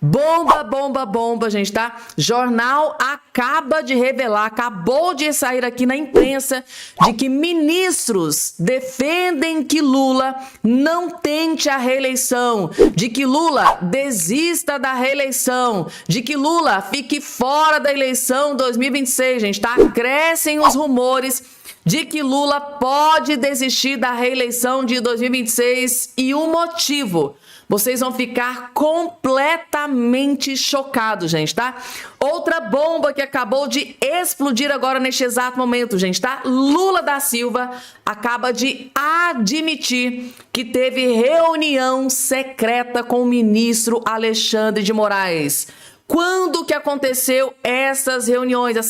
Bomba, bomba, bomba, gente, tá? Jornal acaba de revelar, acabou de sair aqui na imprensa, de que ministros defendem que Lula não tente a reeleição, de que Lula desista da reeleição, de que Lula fique fora da eleição 2026, gente, tá? Crescem os rumores de que Lula pode desistir da reeleição de 2026 e o motivo... Vocês vão ficar completamente chocados, gente, tá? Outra bomba que acabou de explodir agora neste exato momento, gente, tá? Lula da Silva acaba de admitir que teve reunião secreta com o ministro Alexandre de Moraes. Quando que aconteceu essa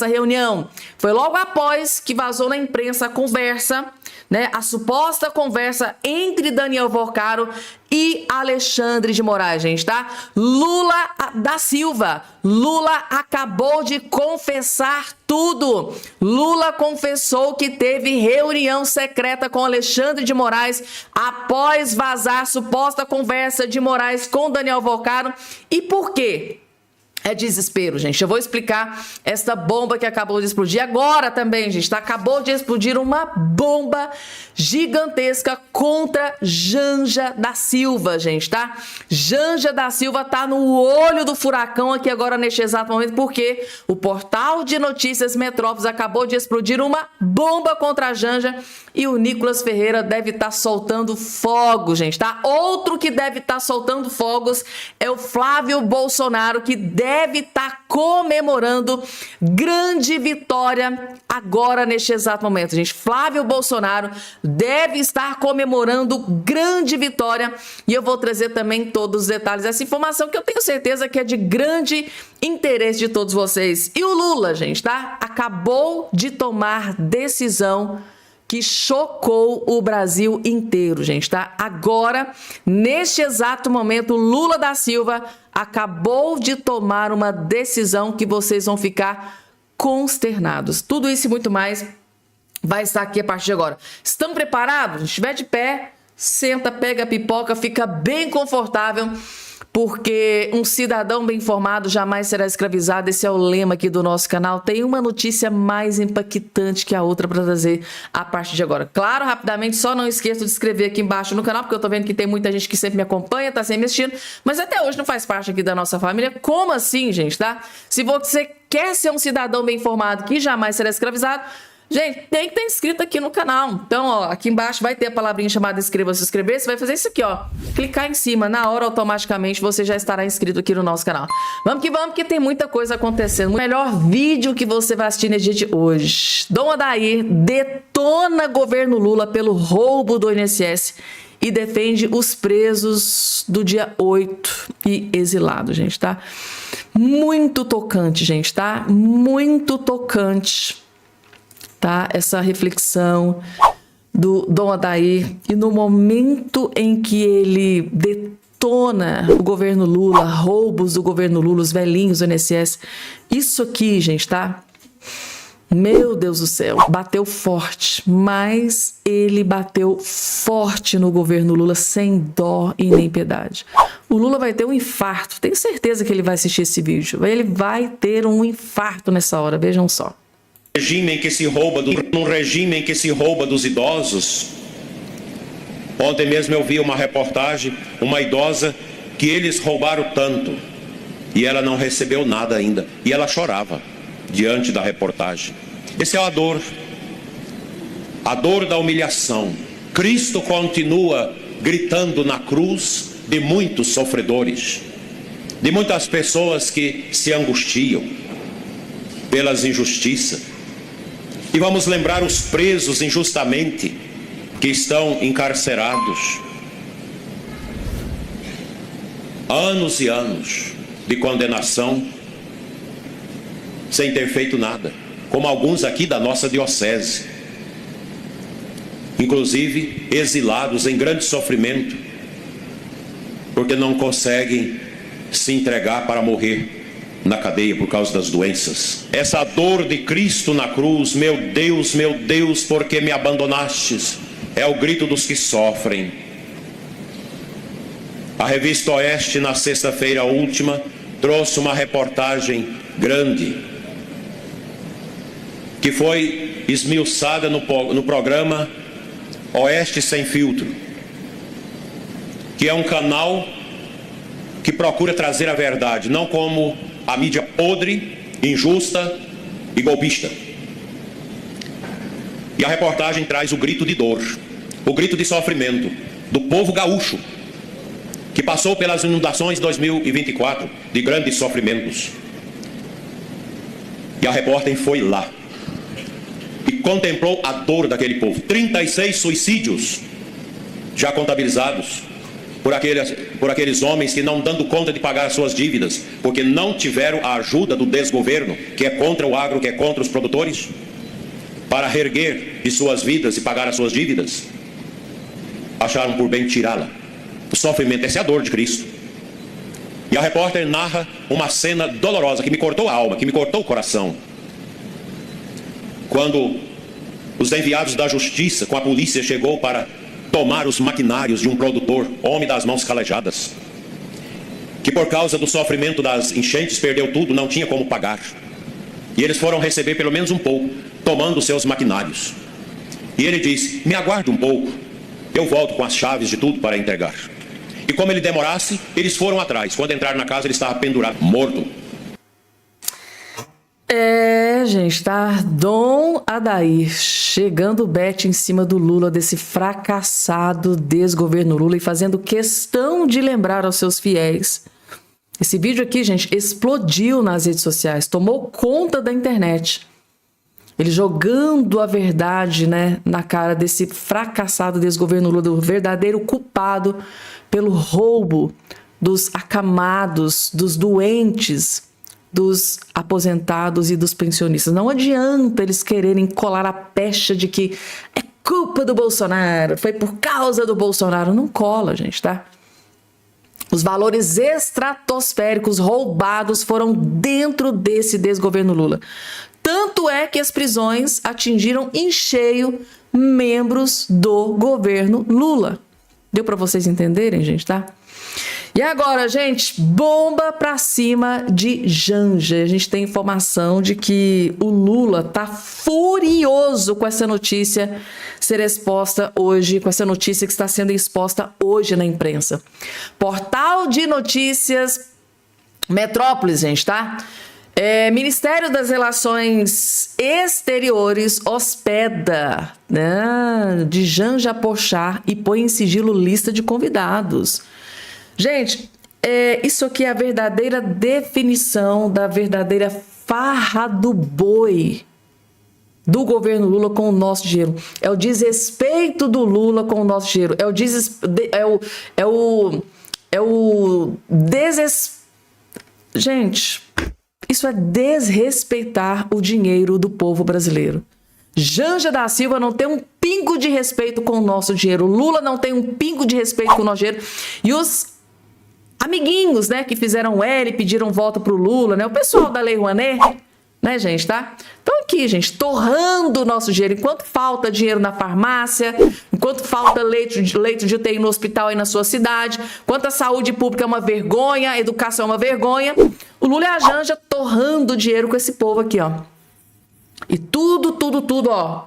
reunião? Foi logo após que vazou na imprensa a conversa, né? A suposta conversa entre Daniel Vocaro e Alexandre de Moraes, gente, tá? Lula da Silva. Lula acabou de confessar tudo. Lula confessou que teve reunião secreta com Alexandre de Moraes após vazar a suposta conversa de Moraes com Daniel Vocaro. E por quê? É desespero, gente. Eu vou explicar essa bomba que acabou de explodir agora também, gente, tá? Acabou de explodir uma bomba gigantesca contra Janja da Silva, gente, tá? Janja da Silva tá no olho do furacão aqui agora neste exato momento, porque o portal de notícias Metrópolis acabou de explodir uma bomba contra a Janja e o Nicolas Ferreira deve estar soltando fogos, gente, tá? Outro que deve estar soltando fogos é o Flávio Bolsonaro, que deve estar comemorando grande vitória agora neste exato momento, gente. Flávio Bolsonaro deve estar comemorando grande vitória e eu vou trazer também todos os detalhes dessa informação que eu tenho certeza que é de grande interesse de todos vocês. E o Lula, gente, tá? Acabou de tomar decisão que chocou o Brasil inteiro, gente, tá? Agora, neste exato momento, Lula da Silva acabou de tomar uma decisão que vocês vão ficar consternados. Tudo isso e muito mais vai estar aqui a partir de agora. Estão preparados? Se estiver de pé, senta, pega a pipoca, fica bem confortável, porque um cidadão bem informado jamais será escravizado. Esse é o lema aqui do nosso canal. Tem uma notícia mais impactante que a outra para trazer a partir de agora. Claro, rapidamente, só não esqueça de se inscrever aqui embaixo no canal, porque eu tô vendo que tem muita gente que sempre me acompanha, tá sempre me assistindo, mas até hoje não faz parte aqui da nossa família. Como assim, gente, tá? Se você quer ser um cidadão bem informado que jamais será escravizado, gente, tem que estar inscrito aqui no canal. Então, ó, aqui embaixo vai ter a palavrinha chamada inscreva-se, inscrever. Você vai fazer isso aqui, ó. Clicar em cima, na hora, automaticamente, você já estará inscrito aqui no nosso canal. Vamos que vamos, porque tem muita coisa acontecendo. O melhor vídeo que você vai assistir no dia de hoje. Dom Odair detona governo Lula pelo roubo do INSS e defende os presos do dia 8 e exilados, gente, tá? Muito tocante, gente, tá? Muito tocante. Tá? Essa reflexão do Dom Odair, e no momento em que ele detona o governo Lula, roubos do governo Lula, os velhinhos do INSS, isso aqui, gente, tá? Meu Deus do céu, bateu forte, mas ele bateu forte no governo Lula sem dó e nem piedade. O Lula vai ter um infarto, tenho certeza que ele vai assistir esse vídeo, ele vai ter um infarto nessa hora, vejam só. Num regime em que se rouba dos idosos. Ontem mesmo eu vi uma reportagem, uma idosa, que eles roubaram tanto e ela não recebeu nada ainda. E ela chorava diante da reportagem. Essa é a dor da humilhação. Cristo continua gritando na cruz de muitos sofredores, de muitas pessoas que se angustiam pelas injustiças. E vamos lembrar os presos injustamente que estão encarcerados. Anos e anos de condenação sem ter feito nada, como alguns aqui da nossa diocese, inclusive exilados em grande sofrimento, porque não conseguem se entregar para morrer na cadeia por causa das doenças. Essa dor de Cristo na cruz, meu Deus, por que me abandonastes? É o grito dos que sofrem. A revista Oeste, na sexta-feira última, trouxe uma reportagem grande que foi esmiuçada no programa Oeste Sem Filtro, que é um canal que procura trazer a verdade, não como a mídia podre, injusta e golpista. E a reportagem traz o grito de dor, o grito de sofrimento do povo gaúcho, que passou pelas inundações de 2024, de grandes sofrimentos. E a repórter foi lá e contemplou a dor daquele povo. 36 suicídios já contabilizados por aqueles homens que, não dando conta de pagar as suas dívidas, porque não tiveram a ajuda do desgoverno, que é contra o agro, que é contra os produtores, para reerguer de suas vidas e pagar as suas dívidas, acharam por bem tirá-la. O sofrimento, essa é a dor de Cristo. E a repórter narra uma cena dolorosa que me cortou a alma, que me cortou o coração. Quando os enviados da justiça com a polícia chegou para tomar os maquinários de um produtor, homem das mãos calejadas, que por causa do sofrimento das enchentes perdeu tudo, não tinha como pagar. E eles foram receber pelo menos um pouco, tomando os seus maquinários. E ele disse: me aguarde um pouco, eu volto com as chaves de tudo para entregar. E como ele demorasse, eles foram atrás. Quando entraram na casa, ele estava pendurado, morto. Gente, tá? Dom Adair chegando o bete em cima do Lula, desse fracassado desgoverno Lula, e fazendo questão de lembrar aos seus fiéis. Esse vídeo aqui, gente, explodiu nas redes sociais, tomou conta da internet. Ele jogando a verdade, né, na cara desse fracassado desgoverno Lula, do verdadeiro culpado pelo roubo dos acamados, dos doentes, dos aposentados e dos pensionistas. Não adianta eles quererem colar a pecha de que é culpa do Bolsonaro, foi por causa do Bolsonaro. Não cola, gente, tá? Os valores estratosféricos roubados foram dentro desse desgoverno Lula. Tanto é que as prisões atingiram em cheio membros do governo Lula. Deu para vocês entenderem, gente, tá? E agora, gente, bomba pra cima de Janja. A gente tem informação de que o Lula tá furioso com essa notícia ser exposta hoje, com essa notícia que está sendo exposta hoje na imprensa. Portal de Notícias Metrópolis, gente, tá? Ministério das Relações Exteriores hospeda, né, de Janja Porchat e põe em sigilo lista de convidados. Gente, isso aqui é a verdadeira definição da verdadeira farra do boi do governo Lula com o nosso dinheiro. É o desrespeito do Lula com o nosso dinheiro. Gente, isso é desrespeitar o dinheiro do povo brasileiro. Janja da Silva não tem um pingo de respeito com o nosso dinheiro. Lula não tem um pingo de respeito com o nosso dinheiro. E os amiguinhos, né, que fizeram L e pediram voto pro Lula, né, o pessoal da Lei Rouanet, né, gente, tá? Então aqui, gente, torrando o nosso dinheiro. Enquanto falta dinheiro na farmácia, enquanto falta leito de UTI no hospital aí na sua cidade, enquanto a saúde pública é uma vergonha, a educação é uma vergonha, o Lula e a Janja torrando dinheiro com esse povo aqui, ó. E tudo, ó.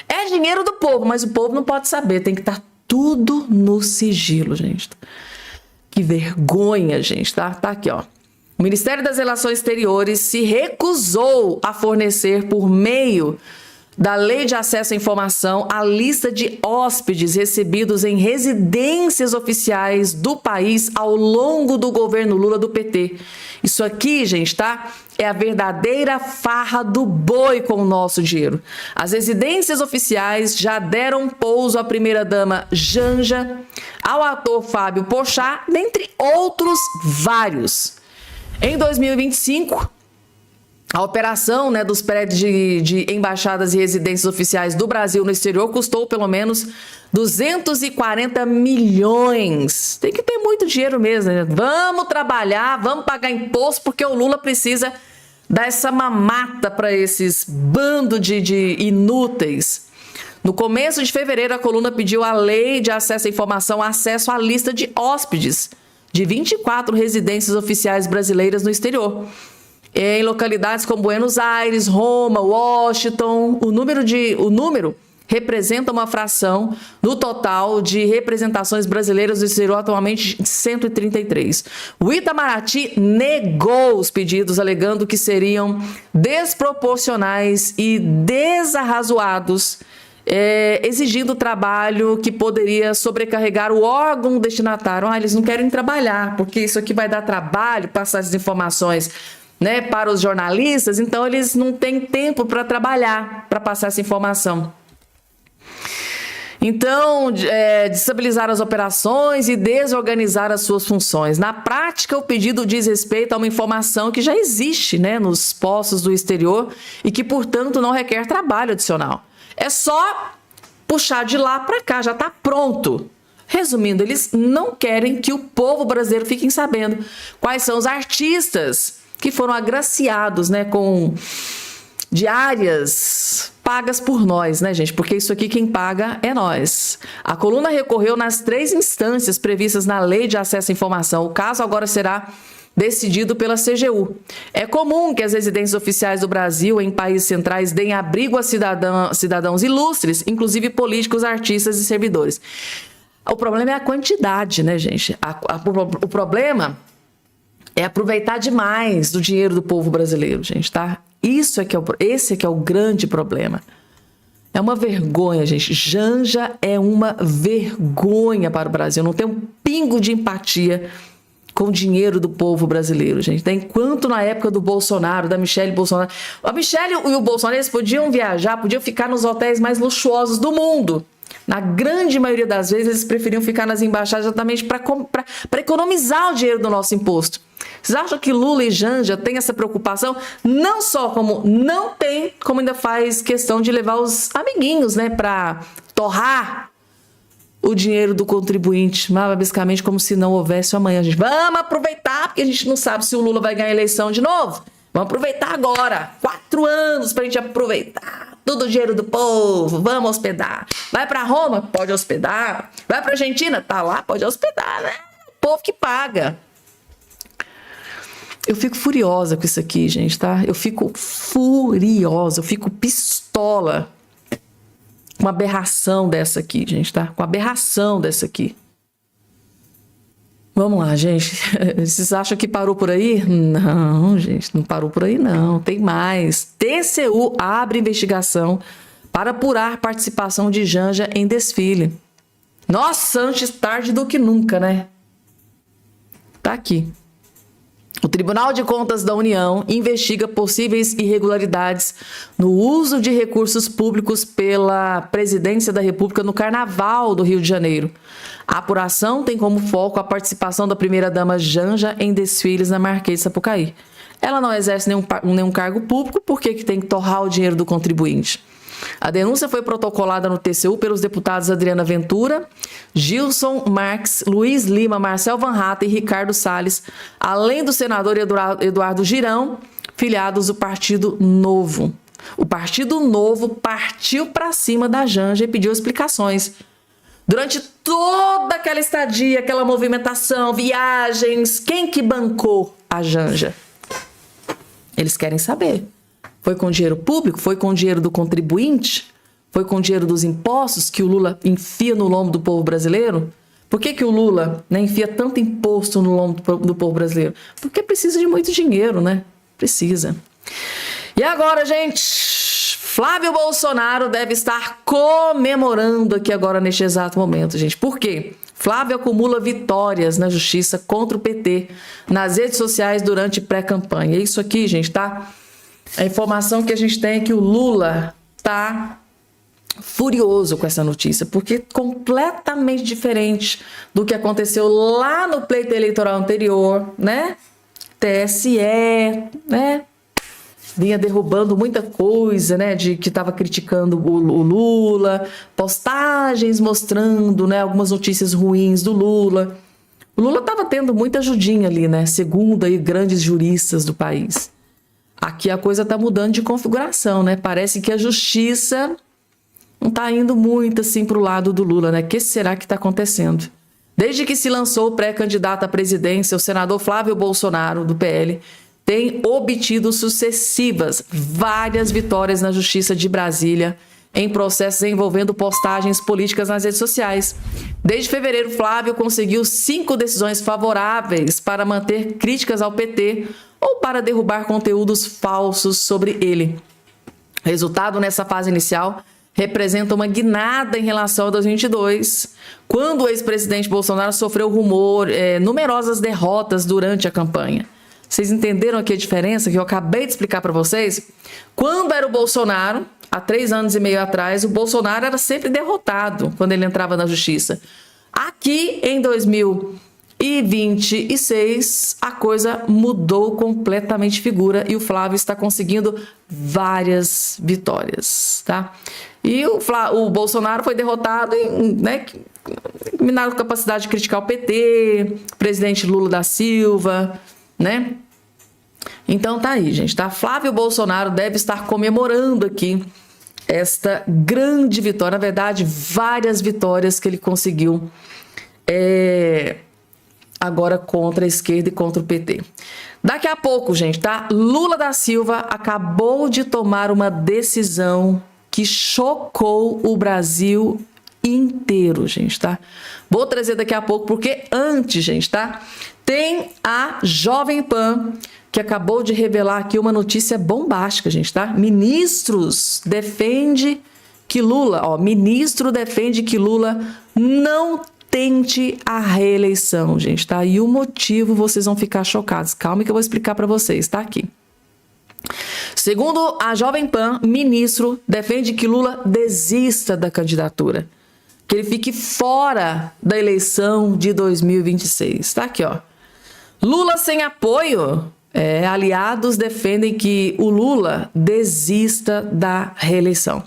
É dinheiro do povo, mas o povo não pode saber, tem que estar tudo no sigilo, gente. Que vergonha, gente, tá? Tá aqui, ó. O Ministério das Relações Exteriores se recusou a fornecer, por meio da Lei de Acesso à Informação, a lista de hóspedes recebidos em residências oficiais do país ao longo do governo Lula do PT. Isso aqui, gente, tá? É a verdadeira farra do boi com o nosso dinheiro. As residências oficiais já deram pouso à primeira-dama Janja, ao ator Fábio Porchat, dentre outros vários. Em 2025, a operação, né, dos prédios de embaixadas e residências oficiais do Brasil no exterior custou pelo menos 240 milhões. Tem que ter muito dinheiro mesmo, né? Vamos trabalhar, vamos pagar imposto, porque o Lula precisa dar essa mamata para esses bando de inúteis. No começo de fevereiro, a coluna pediu a Lei de Acesso à Informação, acesso à lista de hóspedes de 24 residências oficiais brasileiras no exterior. Em localidades como Buenos Aires, Roma, Washington, o número representa uma fração no total de representações brasileiras no exterior, atualmente 133. O Itamaraty negou os pedidos, alegando que seriam desproporcionais e desarrazoados, exigindo trabalho que poderia sobrecarregar o órgão destinatário. Eles não querem trabalhar, porque isso aqui vai dar trabalho, passar essas informações, né, para os jornalistas, então eles não têm tempo para trabalhar, para passar essa informação. Então, destabilizar as operações e desorganizar as suas funções. Na prática, o pedido diz respeito a uma informação que já existe, né, nos postos do exterior e que, portanto, não requer trabalho adicional. É só puxar de lá para cá, já está pronto. Resumindo, eles não querem que o povo brasileiro fique sabendo quais são os artistas que foram agraciados, né, com diárias pagas por nós, né, gente? Porque isso aqui quem paga é nós. A coluna recorreu nas 3 instâncias previstas na Lei de Acesso à Informação. O caso agora será decidido pela CGU. É comum que as residências oficiais do Brasil em países centrais deem abrigo a cidadãos ilustres, inclusive políticos, artistas e servidores. O problema é a quantidade, né, gente? O problema é aproveitar demais do dinheiro do povo brasileiro, gente, tá? Esse é que é o grande problema. É uma vergonha, gente. Janja é uma vergonha para o Brasil. Não tem um pingo de empatia com o dinheiro do povo brasileiro, gente. Enquanto na época do Bolsonaro, da Michelle Bolsonaro... A Michelle e o Bolsonaro, eles podiam viajar, podiam ficar nos hotéis mais luxuosos do mundo. Na grande maioria das vezes, eles preferiam ficar nas embaixadas exatamente para economizar o dinheiro do nosso imposto. Vocês acham que Lula e Janja têm essa preocupação? Não só como não tem, como ainda faz questão de levar os amiguinhos, né, para torrar o dinheiro do contribuinte, mas basicamente como se não houvesse amanhã. Gente, vamos aproveitar, porque a gente não sabe se o Lula vai ganhar a eleição de novo. Vamos aproveitar agora, 4 anos para a gente aproveitar todo o dinheiro do povo, vamos hospedar. Vai para Roma? Pode hospedar. Vai para Argentina? Tá lá, pode hospedar, né? O povo que paga. Eu fico furiosa com isso aqui, gente, tá? Eu fico furiosa, eu fico pistola com uma aberração dessa aqui, gente, tá? Com a aberração dessa aqui. Vamos lá, gente. Vocês acham que parou por aí? Não, gente, não parou por aí, não. Tem mais. TCU abre investigação para apurar participação de Janja em desfile. Nossa, antes tarde do que nunca, né? Tá aqui. O Tribunal de Contas da União investiga possíveis irregularidades no uso de recursos públicos pela Presidência da República no Carnaval do Rio de Janeiro. A apuração tem como foco a participação da primeira-dama Janja em desfiles na Marquês de Sapucaí. Ela não exerce nenhum cargo público, por que tem que torrar o dinheiro do contribuinte? A denúncia foi protocolada no TCU pelos deputados Adriana Ventura, Gilson Marques, Luiz Lima, Marcel Van Hatten e Ricardo Salles, além do senador Eduardo Girão, filiados do Partido Novo. O Partido Novo partiu para cima da Janja e pediu explicações. Durante toda aquela estadia, aquela movimentação, viagens, quem que bancou a Janja? Eles querem saber. Foi com dinheiro público? Foi com dinheiro do contribuinte? Foi com dinheiro dos impostos que o Lula enfia no lombo do povo brasileiro? Por que o Lula, né, enfia tanto imposto no lombo do povo brasileiro? Porque precisa de muito dinheiro, né? Precisa. E agora, gente, Flávio Bolsonaro deve estar comemorando aqui agora neste exato momento, gente. Por quê? Flávio acumula vitórias na justiça contra o PT nas redes sociais durante pré-campanha. Isso aqui, gente, tá? A informação que a gente tem é que o Lula tá furioso com essa notícia, porque é completamente diferente do que aconteceu lá no pleito eleitoral anterior, né? TSE, né? Vinha derrubando muita coisa, né? De que estava criticando o Lula, postagens mostrando, né, algumas notícias ruins do Lula. O Lula estava tendo muita ajudinha ali, né? Segundo aí grandes juristas do país. Aqui a coisa está mudando de configuração, né? Parece que a justiça não está indo muito assim para o lado do Lula, né? O que será que está acontecendo? Desde que se lançou o pré-candidato à presidência, o senador Flávio Bolsonaro, do PL, tem obtido sucessivas várias vitórias na Justiça de Brasília em processos envolvendo postagens políticas nas redes sociais. Desde fevereiro, Flávio conseguiu 5 decisões favoráveis para manter críticas ao PT ou para derrubar conteúdos falsos sobre ele. Resultado nessa fase inicial representa uma guinada em relação a 2022, quando o ex-presidente Bolsonaro sofreu numerosas derrotas durante a campanha. Vocês entenderam aqui a diferença que eu acabei de explicar para vocês? Quando era o Bolsonaro, há 3 anos e meio atrás, o Bolsonaro era sempre derrotado quando ele entrava na justiça. Aqui, em 2026, a coisa mudou completamente de figura e o Flávio está conseguindo várias vitórias, tá? E o Bolsonaro foi derrotado em, minado capacidade de criticar o PT, presidente Lula da Silva, né? Então tá aí, gente, tá? Flávio Bolsonaro deve estar comemorando aqui esta grande vitória, na verdade, várias vitórias que ele conseguiu agora contra a esquerda e contra o PT. Daqui a pouco, gente, tá? Lula da Silva acabou de tomar uma decisão que chocou o Brasil inteiro, gente, tá? Vou trazer daqui a pouco, porque antes, gente, tá? Tem a Jovem Pan, que acabou de revelar aqui uma notícia bombástica, gente, tá? Ministro defende que Lula não tente a reeleição, gente, tá? E o motivo vocês vão ficar chocados. Calma que eu vou explicar para vocês, tá aqui. Segundo a Jovem Pan, ministro defende que Lula desista da candidatura, que ele fique fora da eleição de 2026. Tá aqui, ó. Lula sem apoio. Aliados defendem que o Lula desista da reeleição.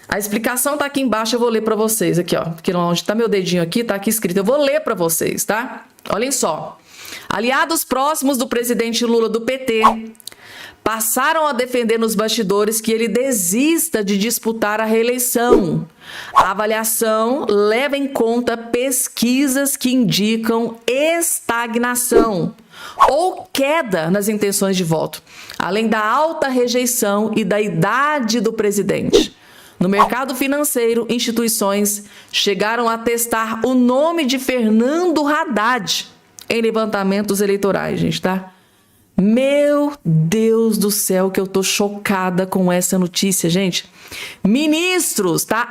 A explicação tá aqui embaixo, eu vou ler para vocês aqui, ó. Porque onde tá meu dedinho aqui, tá aqui escrito. Eu vou ler para vocês, tá? Olhem só. Aliados próximos do presidente Lula do PT passaram a defender nos bastidores que ele desista de disputar a reeleição. A avaliação leva em conta pesquisas que indicam estagnação ou queda nas intenções de voto, além da alta rejeição e da idade do presidente. No mercado financeiro, instituições chegaram a testar o nome de Fernando Haddad em levantamentos eleitorais, gente, tá? Meu Deus do céu, que eu tô chocada com essa notícia, gente. Ministros, tá?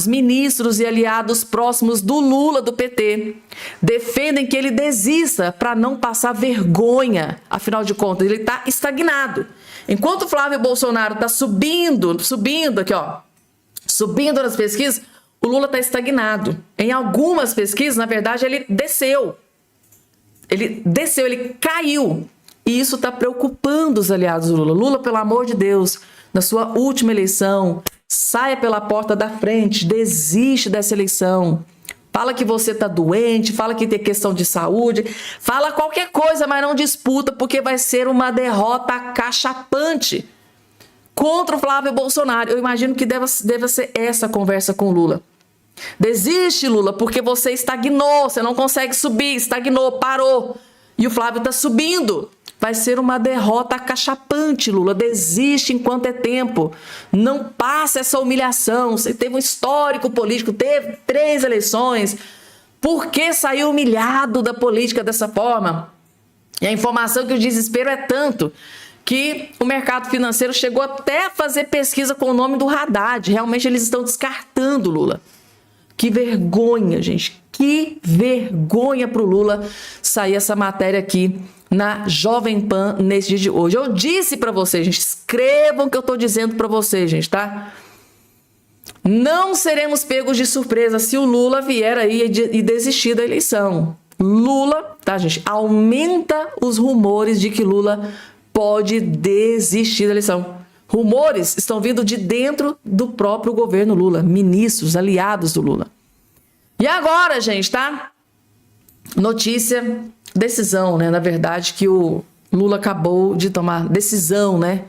Ministros e aliados próximos do Lula, do PT, defendem que ele desista para não passar vergonha. Afinal de contas, ele tá estagnado. Enquanto o Flávio Bolsonaro tá subindo aqui, ó, subindo nas pesquisas, o Lula tá estagnado. Em algumas pesquisas, na verdade, ele desceu. Ele caiu. E isso está preocupando os aliados do Lula. Lula, pelo amor de Deus, na sua última eleição, saia pela porta da frente, desiste dessa eleição. Fala que você está doente, fala que tem questão de saúde, fala qualquer coisa, mas não disputa, porque vai ser uma derrota cachapante contra o Flávio Bolsonaro. Eu imagino que deva ser essa conversa com o Lula. Desiste, Lula, porque você estagnou, você não consegue subir, estagnou, parou. E o Flávio está subindo. Vai ser uma derrota acachapante, Lula. Desiste enquanto é tempo. Não passa essa humilhação. Você teve um histórico político, teve 3 eleições. Por que saiu humilhado da política dessa forma? E a informação é que o desespero é tanto que o mercado financeiro chegou até a fazer pesquisa com o nome do Haddad. Realmente eles estão descartando Lula. Que vergonha, gente. Que vergonha pro Lula sair essa matéria aqui na Jovem Pan nesse dia de hoje. Eu disse para vocês, gente, escrevam o que eu tô dizendo para vocês, gente, tá? Não seremos pegos de surpresa se o Lula vier aí e desistir da eleição. Lula, tá, gente? Aumenta os rumores de que Lula pode desistir da eleição. Rumores estão vindo de dentro do próprio governo Lula, ministros, aliados do Lula. E agora, gente, tá? Notícia, decisão, né? Na verdade, que o Lula acabou de tomar decisão, né?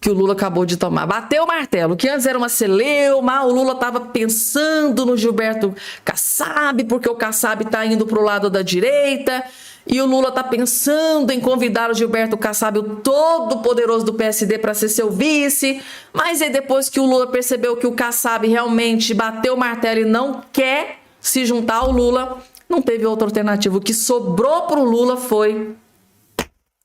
que o Lula acabou de tomar. Bateu o martelo, que antes era uma celeuma, o Lula estava pensando no Gilberto Kassab, porque o Kassab está indo para o lado da direita, e o Lula está pensando em convidar o Gilberto Kassab, o todo-poderoso do PSD, para ser seu vice, mas aí depois que o Lula percebeu que o Kassab realmente bateu o martelo e não quer se juntar ao Lula, não teve outra alternativa. O que sobrou para o Lula foi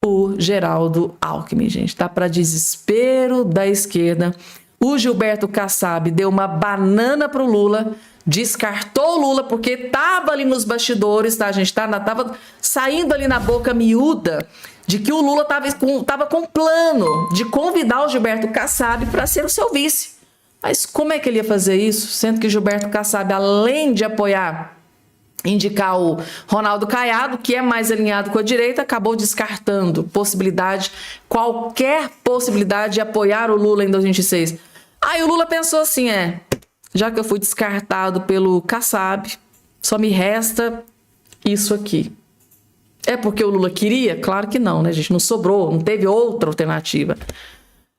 o Geraldo Alckmin, gente. Tá para desespero da esquerda. O Gilberto Kassab deu uma banana pro Lula, descartou o Lula porque tava ali nos bastidores, tá, gente? Tava saindo ali na boca miúda de que o Lula tava com plano de convidar o Gilberto Kassab para ser o seu vice. Mas como é que ele ia fazer isso? Sendo que o Gilberto Kassab, além de indicar o Ronaldo Caiado, que é mais alinhado com a direita, acabou descartando qualquer possibilidade de apoiar o Lula em 2026. Aí o Lula pensou assim, já que eu fui descartado pelo Kassab, só me resta isso aqui. É porque o Lula queria? Claro que não, né, gente? Não sobrou, não teve outra alternativa.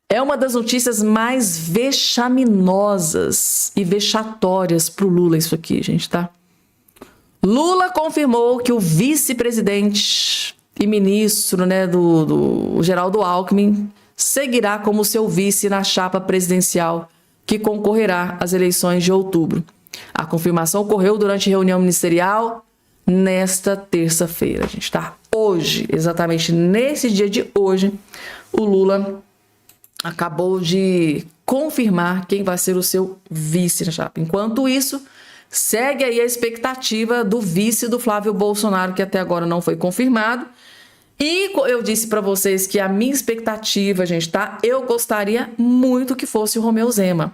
É uma das notícias mais vexaminosas e vexatórias pro Lula isso aqui, gente, tá? Lula confirmou que o vice-presidente e ministro, né, do Geraldo Alckmin seguirá como seu vice na chapa presidencial que concorrerá às eleições de outubro. A confirmação ocorreu durante reunião ministerial nesta terça-feira, gente, tá? Hoje, exatamente nesse dia de hoje, o Lula acabou de confirmar quem vai ser o seu vice na chapa. Enquanto isso, segue aí a expectativa do vice do Flávio Bolsonaro, que até agora não foi confirmado. E eu disse para vocês que a minha expectativa, gente, tá? Eu gostaria muito que fosse o Romeu Zema.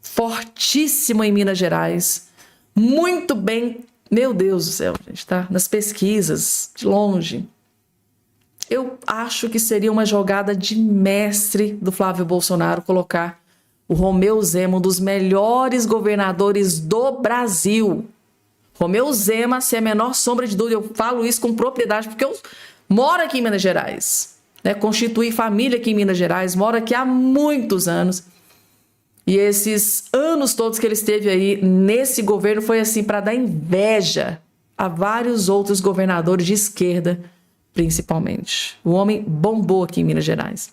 Fortíssimo em Minas Gerais. Muito bem, meu Deus do céu, gente, tá? Nas pesquisas, de longe. Eu acho que seria uma jogada de mestre do Flávio Bolsonaro colocar o Romeu Zema, um dos melhores governadores do Brasil. Romeu Zema, sem a menor sombra de dúvida, eu falo isso com propriedade, porque eu moro aqui em Minas Gerais, né? Constituí família aqui em Minas Gerais, moro aqui há muitos anos. E esses anos todos que ele esteve aí nesse governo foi assim para dar inveja a vários outros governadores de esquerda, principalmente. O homem bombou aqui em Minas Gerais.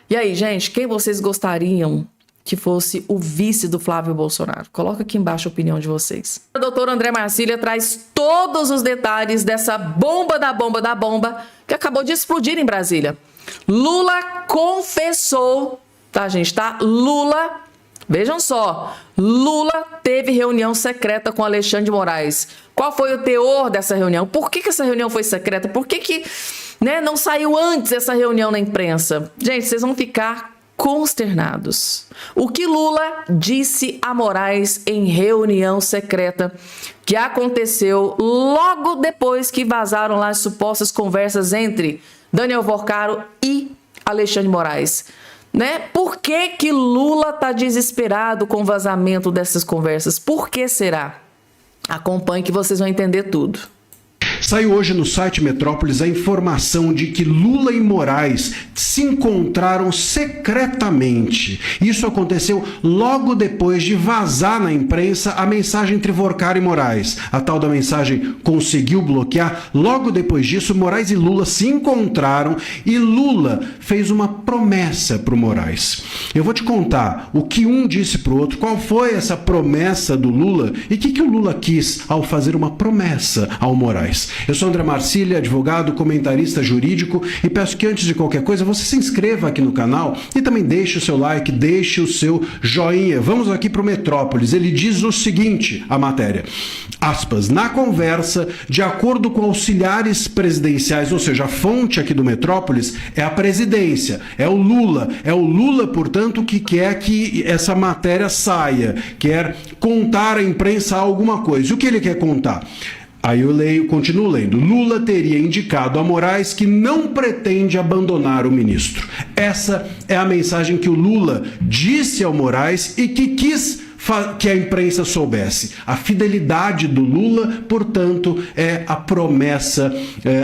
E aí, gente, quem vocês gostariam que fosse o vice do Flávio Bolsonaro? Coloca aqui embaixo a opinião de vocês. O doutor André Marcília traz todos os detalhes dessa bomba da bomba da bomba que acabou de explodir em Brasília. Lula confessou, tá, gente, tá? Lula, vejam só, Lula teve reunião secreta com Alexandre de Moraes. Qual foi o teor dessa reunião? Por que essa reunião foi secreta? Por que não saiu antes essa reunião na imprensa? Gente, vocês vão ficar consternados. O que Lula disse a Moraes em reunião secreta que aconteceu logo depois que vazaram lá as supostas conversas entre Daniel Vorcaro e Alexandre de Moraes. Por que Lula está desesperado com o vazamento dessas conversas? Por que será? Acompanhe que vocês vão entender tudo. Saiu hoje no site Metrópolis a informação de que Lula e Moraes se encontraram secretamente. Isso aconteceu logo depois de vazar na imprensa a mensagem entre Vorcaro e Moraes. A tal da mensagem conseguiu bloquear. Logo depois disso, Moraes e Lula se encontraram e Lula fez uma promessa para o Moraes. Eu vou te contar o que um disse para o outro, qual foi essa promessa do Lula e o que o Lula quis ao fazer uma promessa ao Moraes. Eu sou André Marcília, advogado, comentarista jurídico, e peço que antes de qualquer coisa você se inscreva aqui no canal e também deixe o seu like, deixe o seu joinha. Vamos aqui para o Metrópolis. Ele diz o seguinte, a matéria, aspas, na conversa, de acordo com auxiliares presidenciais, ou seja, a fonte aqui do Metrópolis é a presidência, é o Lula, portanto, que quer que essa matéria saia, quer contar à imprensa alguma coisa. E o que ele quer contar? Aí eu continuo lendo. Lula teria indicado a Moraes que não pretende abandonar o ministro. Essa é a mensagem que o Lula disse ao Moraes e que quis que a imprensa soubesse. A fidelidade do Lula, portanto, é a promessa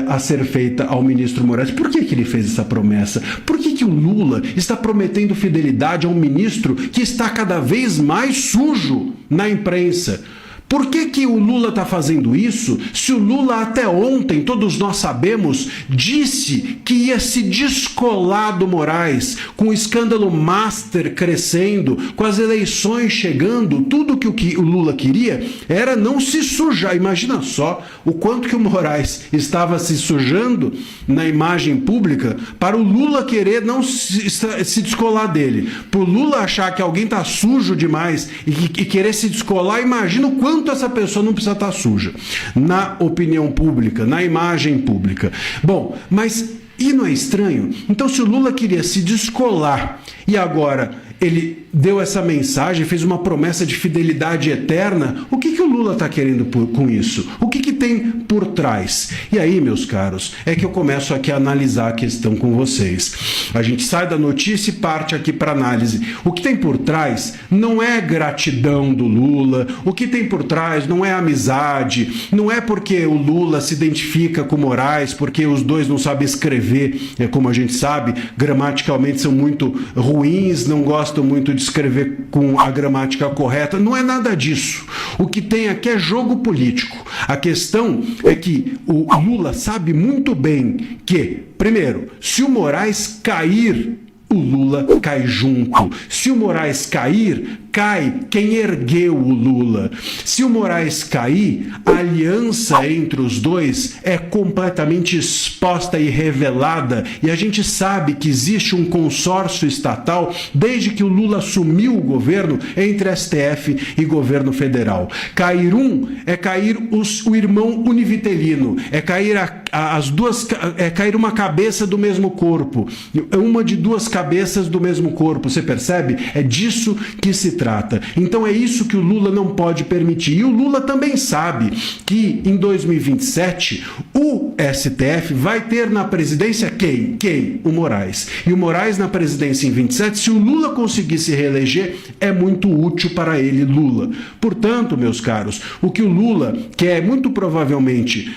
a ser feita ao ministro Moraes. Por que ele fez essa promessa? Por que o Lula está prometendo fidelidade a um ministro que está cada vez mais sujo na imprensa? Por que o Lula está fazendo isso se o Lula até ontem, todos nós sabemos, disse que ia se descolar do Moraes, com o escândalo Master crescendo, com as eleições chegando, tudo que o Lula queria era não se sujar. Imagina só o quanto que o Moraes estava se sujando na imagem pública para o Lula querer não se descolar dele. Para o Lula achar que alguém está sujo demais e querer se descolar, imagina o quanto essa pessoa não precisa estar suja na opinião pública, na imagem pública. Bom, mas e não é estranho? Então, se o Lula queria se descolar e agora ele deu essa mensagem, fez uma promessa de fidelidade eterna, o que o Lula está querendo com isso? O que tem por trás? E aí, meus caros, é que eu começo aqui a analisar a questão com vocês. A gente sai da notícia e parte aqui para análise. O que tem por trás não é gratidão do Lula, o que tem por trás não é amizade, não é porque o Lula se identifica com Moraes, porque os dois não sabem escrever, como a gente sabe, gramaticalmente são muito ruins, não gostam muito de escrever com a gramática correta. Não é nada disso. O que tem aqui é jogo político. A questão é que o Lula sabe muito bem que, primeiro, se o Moraes cair, o Lula cai junto. Se o Moraes cair, cai quem ergueu o Lula. Se o Moraes cair, a aliança entre os dois é completamente exposta e revelada, e a gente sabe que existe um consórcio estatal desde que o Lula assumiu o governo entre STF e governo federal. Cair é cair o irmão univitelino, é cair as duas, é cair uma cabeça do mesmo corpo, uma de duas cabeças do mesmo corpo, você percebe? É disso que se trata. Então é isso que o Lula não pode permitir. E o Lula também sabe que em 2027 o STF vai ter na presidência quem? O Moraes. E o Moraes na presidência em 27, se o Lula conseguir se reeleger, é muito útil para ele, Lula. Portanto, meus caros, o que o Lula quer muito provavelmente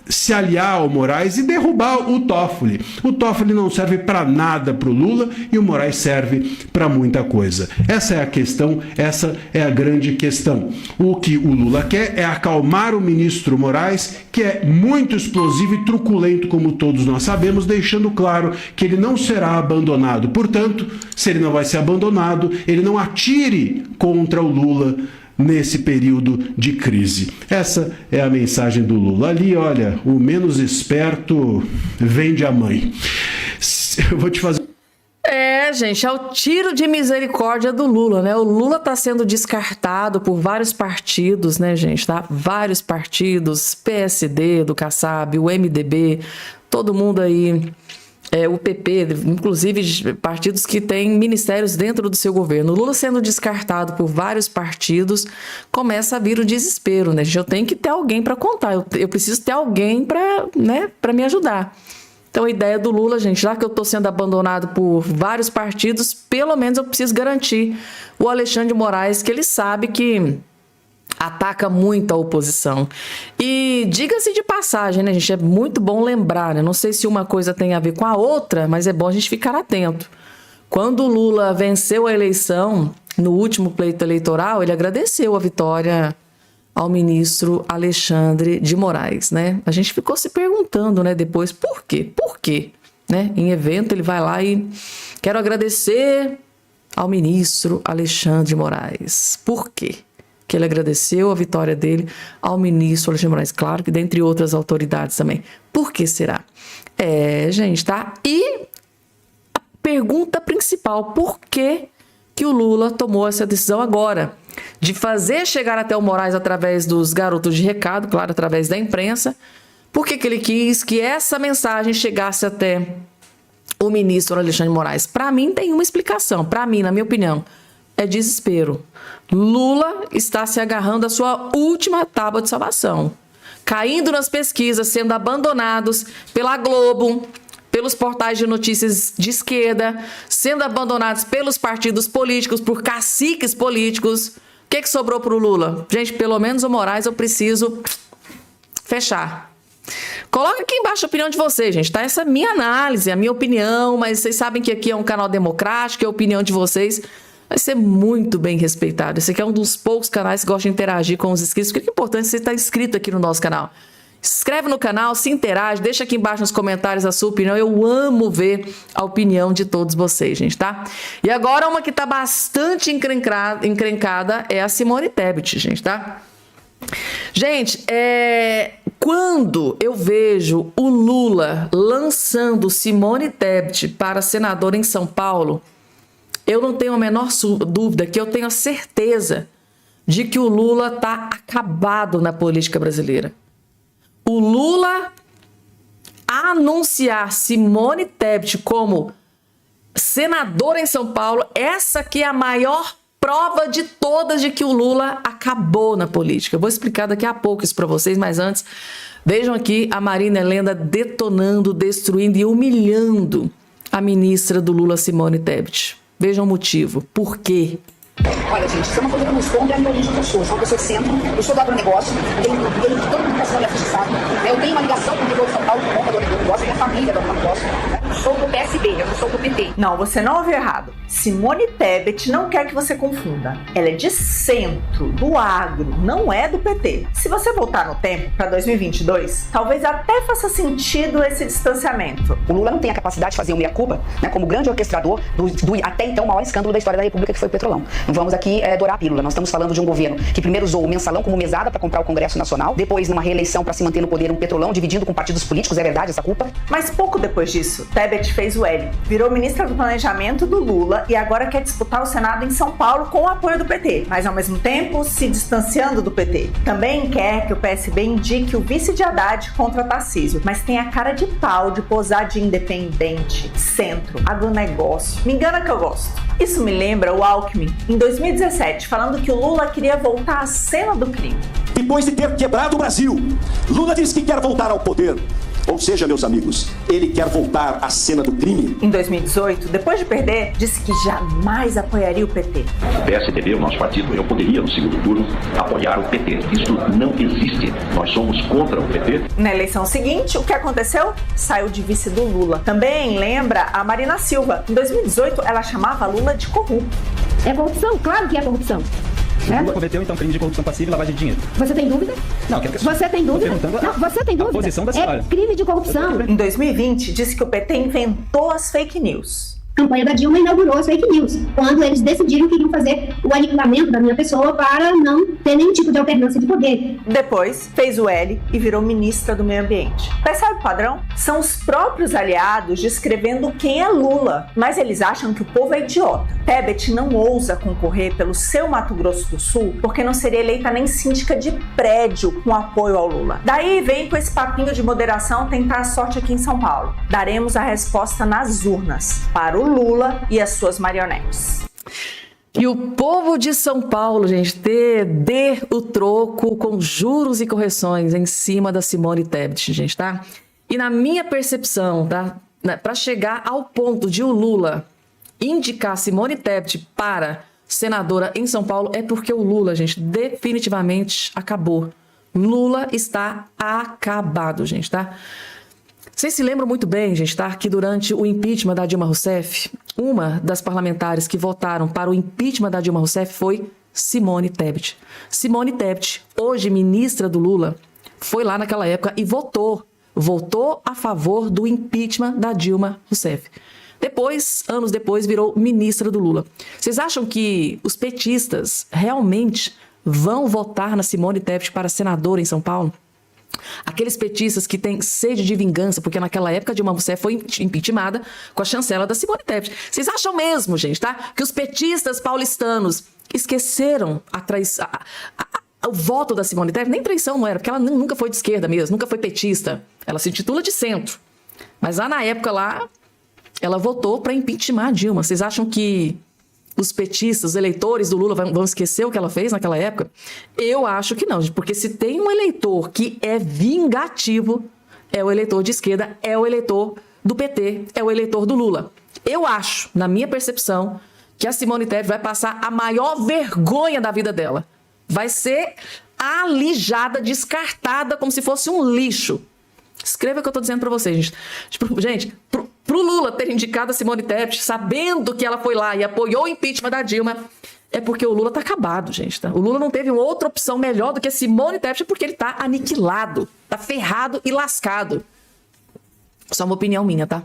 se aliar ao Moraes e derrubar o Toffoli. O Toffoli não serve para nada para o Lula e o Moraes serve para muita coisa. Essa é a questão, essa é a grande questão. O que o Lula quer é acalmar o ministro Moraes, que é muito explosivo e truculento, como todos nós sabemos, deixando claro que ele não será abandonado. Portanto, se ele não vai ser abandonado, ele não atire contra o Lula nesse período de crise. Essa é a mensagem do Lula. Ali, olha, o menos esperto vende a mãe. Eu vou te fazer... Gente, é o tiro de misericórdia do Lula, né? O Lula tá sendo descartado por vários partidos, né, gente, tá? Vários partidos, PSD do Kassab, o MDB, todo mundo aí... o PP, inclusive partidos que têm ministérios dentro do seu governo. O Lula sendo descartado por vários partidos, começa a vir o desespero, né? Eu tenho que ter alguém para contar, eu preciso ter alguém para me ajudar. Então a ideia do Lula, gente, já que eu estou sendo abandonado por vários partidos, pelo menos eu preciso garantir o Alexandre de Moraes, que ele sabe que ataca muito a oposição. E diga-se de passagem, né, gente? É muito bom lembrar, né? Não sei se uma coisa tem a ver com a outra, mas é bom a gente ficar atento. Quando o Lula venceu a eleição, no último pleito eleitoral, ele agradeceu a vitória ao ministro Alexandre de Moraes, né? A gente ficou se perguntando, né, depois, por quê? Por quê? Né? Em evento, ele vai lá e quero agradecer ao ministro Alexandre de Moraes. Por quê? Que ele agradeceu a vitória dele ao ministro Alexandre de Moraes, claro que dentre outras autoridades também. Por que será? Gente, tá? E a pergunta principal, por que o Lula tomou essa decisão agora? De fazer chegar até o Moraes através dos garotos de recado, claro, através da imprensa. Por que ele quis que essa mensagem chegasse até o ministro Alexandre de Moraes? Para mim tem uma explicação, para mim, na minha opinião. É desespero. Lula está se agarrando à sua última tábua de salvação. Caindo nas pesquisas, sendo abandonados pela Globo, pelos portais de notícias de esquerda, sendo abandonados pelos partidos políticos, por caciques políticos. O que sobrou para o Lula? Gente, pelo menos o Moraes eu preciso fechar. Coloca aqui embaixo a opinião de vocês, gente, tá? Essa é a minha análise, a minha opinião, mas vocês sabem que aqui é um canal democrático, a opinião de vocês vai ser muito bem respeitada. Esse aqui é um dos poucos canais que gostam de interagir com os inscritos, porque é importante você estar inscrito aqui no nosso canal. Se inscreve no canal, se interage, deixa aqui embaixo nos comentários a sua opinião. Eu amo ver a opinião de todos vocês, gente, tá? E agora uma que tá bastante encrencada é a Simone Tebet, gente, tá? Gente, quando eu vejo o Lula lançando Simone Tebet para senadora em São Paulo, eu não tenho a menor dúvida que eu tenho a certeza de que o Lula tá acabado na política brasileira. O Lula anunciar Simone Tebet como senadora em São Paulo, essa que é a maior prova de todas de que o Lula acabou na política. Eu vou explicar daqui a pouco isso para vocês, mas antes, vejam aqui a Marina Helena detonando, destruindo e humilhando a ministra do Lula, Simone Tebet. Vejam o motivo. Por quê? Olha, gente, isso é uma coisa que não esconde a minha origem de pessoa. Sou uma pessoa que centro, eu sou do agronegócio, todo mundo passou minha ficha sabe. Eu tenho uma ligação com o interior de São Paulo, com o agronegócio, minha família é do agronegócio. Sou do PSB, eu não sou do PT. Não, você não ouviu errado. Simone Tebet não quer que você confunda. Ela é de centro, do agro, não é do PT. Se você voltar no tempo, para 2022, talvez até faça sentido esse distanciamento. O Lula não tem a capacidade de fazer um meia-culpa, né, como grande orquestrador do até então maior escândalo da história da República, que foi o Petrolão. Não vamos aqui dourar a pílula. Nós estamos falando de um governo que primeiro usou o mensalão como mesada para comprar o Congresso Nacional, depois, numa reeleição para se manter no poder, um Petrolão dividindo com partidos políticos. É verdade essa culpa? Mas pouco depois disso, Tebet fez o L, virou ministra do Planejamento do Lula e agora quer disputar o Senado em São Paulo com o apoio do PT, mas ao mesmo tempo se distanciando do PT. Também quer que o PSB indique o vice de Haddad contra Tarcísio, mas tem a cara de pau de posar de independente, centro, agronegócio. Me engana que eu gosto. Isso me lembra o Alckmin, em 2017, falando que o Lula queria voltar à cena do crime. Depois de ter quebrado o Brasil, Lula diz que quer voltar ao poder. Ou seja, meus amigos, ele quer voltar à cena do crime. Em 2018, depois de perder, disse que jamais apoiaria o PT. O PSDB, o nosso partido, eu poderia no segundo turno apoiar o PT. Isso não existe. Nós somos contra o PT. Na eleição seguinte, o que aconteceu? Saiu de vice do Lula. Também lembra a Marina Silva. Em 2018, ela chamava Lula de corrupto. É corrupção? Claro que é corrupção. Lula cometeu, então, crime de corrupção passiva e lavagem de dinheiro. Você tem dúvida? Não, quero que você tem dúvida? Não, você tem dúvida? A posição da senhora. É crime de corrupção. Em 2020, disse que o PT inventou as fake news. A campanha da Dilma inaugurou as fake news, quando eles decidiram que iriam fazer o aniquilamento da minha pessoa para não ter nenhum tipo de alternância de poder. Depois, fez o L e virou ministra do Meio Ambiente. Percebe o padrão? São os próprios aliados descrevendo quem é Lula, mas eles acham que o povo é idiota. Tebet não ousa concorrer pelo seu Mato Grosso do Sul porque não seria eleita nem síndica de prédio com apoio ao Lula. Daí vem com esse papinho de moderação tentar a sorte aqui em São Paulo. Daremos a resposta nas urnas para o Lula e as suas marionetes. E o povo de São Paulo, gente, dê o troco com juros e correções em cima da Simone Tebet, gente, tá? E na minha percepção, tá? Para chegar ao ponto de o Lula indicar Simone Tebet para senadora em São Paulo, é porque o Lula, gente, definitivamente acabou. Lula está acabado, gente, tá? Vocês se lembram muito bem, gente, tá? Que durante o impeachment da Dilma Rousseff, uma das parlamentares que votaram para o impeachment da Dilma Rousseff foi Simone Tebet. Simone Tebet, hoje ministra do Lula, foi lá naquela época e votou a favor do impeachment da Dilma Rousseff. Depois, anos depois, virou ministra do Lula. Vocês acham que os petistas realmente vão votar na Simone Tebet para senadora em São Paulo? Aqueles petistas que têm sede de vingança, porque naquela época Dilma Rousseff foi impeachmentada com a chancela da Simone Tebet. Vocês acham mesmo, gente, tá? Que os petistas paulistanos esqueceram o voto da Simone Tebet? Nem traição não era, porque ela nunca foi de esquerda mesmo, nunca foi petista. Ela se intitula de centro. Mas lá na época lá, ela votou para impeachment a Dilma. Vocês acham que os petistas, os eleitores do Lula vão esquecer o que ela fez naquela época? Eu acho que não, gente, porque se tem um eleitor que é vingativo, é o eleitor de esquerda, é o eleitor do PT, é o eleitor do Lula. Eu acho, na minha percepção, que a Simone Tebet vai passar a maior vergonha da vida dela. Vai ser alijada, descartada, como se fosse um lixo. Escreva o que eu tô dizendo pra vocês, gente. Gente, pro Lula ter indicado a Simone Tebet, sabendo que ela foi lá e apoiou o impeachment da Dilma, é porque o Lula tá acabado, gente. Tá? O Lula não teve outra opção melhor do que a Simone Tebet, porque ele tá aniquilado, tá ferrado e lascado. Só uma opinião minha, tá?